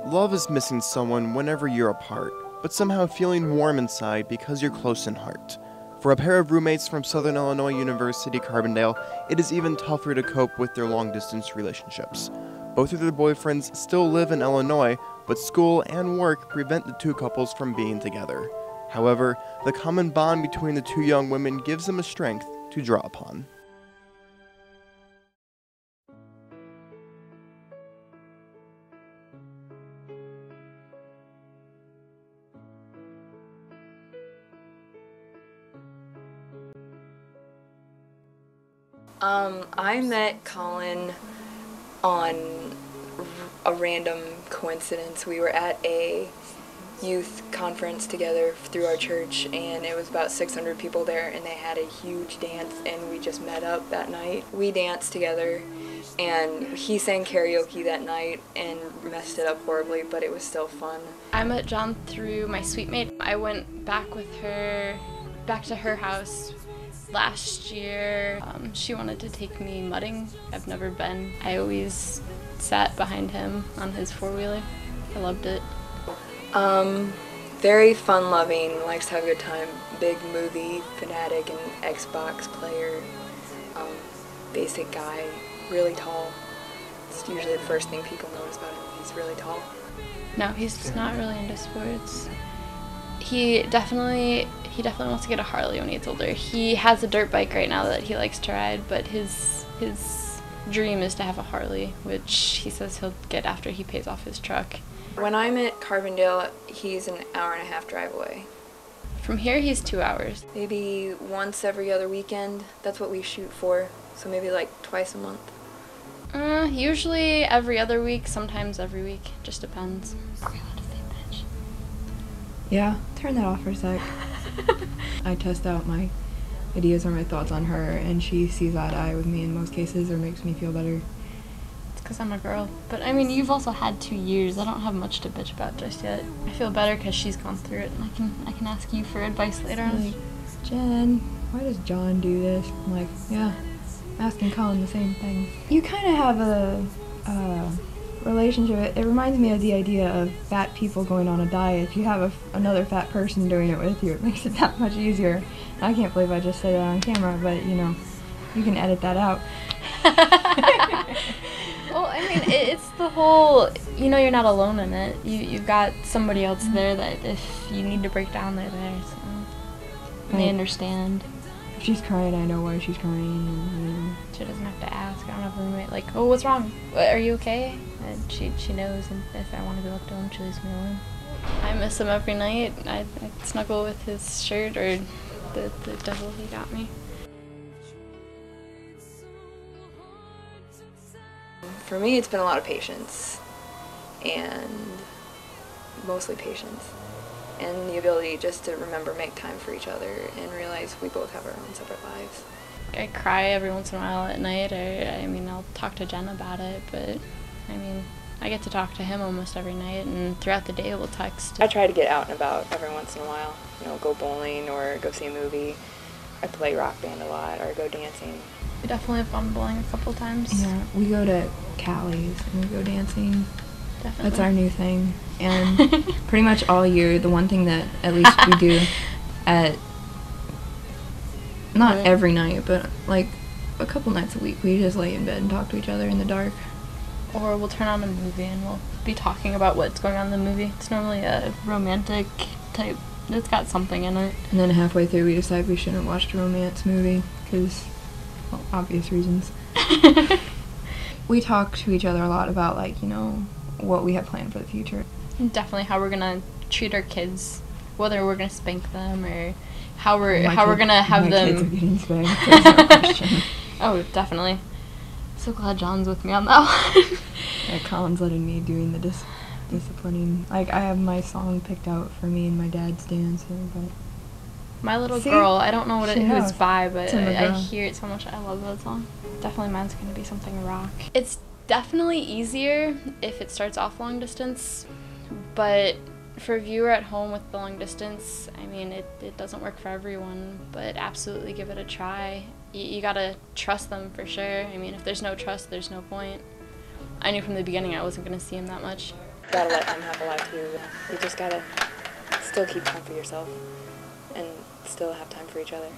Love is missing someone whenever you're apart, but somehow feeling warm inside because you're close in heart. For a pair of roommates from Southern Illinois University, Carbondale, it is even tougher to cope with their long-distance relationships. Both of their boyfriends still live in Illinois, but school and work prevent the two couples from being together. However, the common bond between the two young women gives them a strength to draw upon. I met Colin on a random coincidence. We were at a youth conference together through our church, and it was about 600 people there, and they had a huge dance, and we just met up that night. We danced together, and he sang karaoke that night and messed it up horribly, but it was still fun. I met John through my suite mate. I went back with her, back to her house last year. She wanted to take me mudding. I've never been. I always sat behind him on his four-wheeler. I loved it. Very fun-loving, likes to have a good time, big movie fanatic and Xbox player, basic guy, really tall. It's usually the first thing people notice about him. He's really tall. No, he's not really into sports. He definitely wants to get a Harley when he gets older. He has a dirt bike right now that he likes to ride, but his dream is to have a Harley, which he says he'll get after he pays off his truck. When I'm at Carbondale, he's an hour-and-a-half drive away. From here, he's 2 hours. Maybe once every other weekend. That's what we shoot for, so maybe like twice a month. Usually every other week, sometimes every week. Just depends. Are we allowed to say bitch? Yeah, turn that off for a sec. I test out my ideas or my thoughts on her, and she sees eye to eye with me in most cases, or makes me feel better. It's because I'm a girl. But I mean, you've also had 2 years. I don't have much to bitch about just yet. I feel better because she's gone through it, and I can ask you for advice later on. Like, Jen, why does John do this? I'm like, yeah, I'm asking Colin the same thing. You kind of have a relationship. It reminds me of the idea of fat people going on a diet. If you have another fat person doing it with you, it makes it that much easier. I can't believe I just said it on camera, but you know, you can edit that out. Well, I mean, it's the whole, you know, you're not alone in it. You've got somebody else there that if you need to break down, they're there, so and they understand. If she's crying, I know why she's crying. She doesn't have to ask. I don't have a roommate like, oh, what's wrong? Are you okay? And she knows, and if I want to be left alone, she leaves me alone. I miss him every night. I snuggle with his shirt or the devil he got me. For me, it's been a lot of patience, and mostly patience, and the ability just to remember, make time for each other, and realize we both have our own separate lives. I cry every once in a while at night, or I mean, I'll talk to Jen about it, but I mean, I get to talk to him almost every night, and throughout the day we'll text. I try to get out and about every once in a while, you know, go bowling or go see a movie. I play rock band a lot, or go dancing. We definitely have gone bowling a couple times. Yeah, we go to Callie's and we go dancing. Definitely. That's our new thing. And pretty much all year, the one thing that at least we do at, not every night, but like a couple nights a week, we just lay in bed and talk to each other in the dark. Or we'll turn on a movie and we'll be talking about what's going on in the movie. It's normally a romantic type. It's got something in it. And then halfway through, we decide we shouldn't watch a romance movie because, well, obvious reasons. We talk to each other a lot about, like, you know, what we have planned for the future. And definitely how we're gonna treat our kids, whether we're gonna spank them or how we're gonna have them. My kids are getting spanked. There's no question. Oh, definitely. So glad John's with me on that one. Yeah, Colin's letting me doing the disciplining. Like, I have my song picked out for me and my dad's dance, but My Little Girl, I don't know what who it's by, but I Girl. hear it so much. I love that song. Definitely mine's going to be something rock. It's definitely easier if it starts off long distance, but for a viewer at home with the long distance, I mean, it doesn't work for everyone, but absolutely give it a try. You got to trust them for sure. I mean, if there's no trust, there's no point. I knew from the beginning I wasn't going to see him that much. gotta let them have a life too. You just gotta still keep time for yourself and still have time for each other.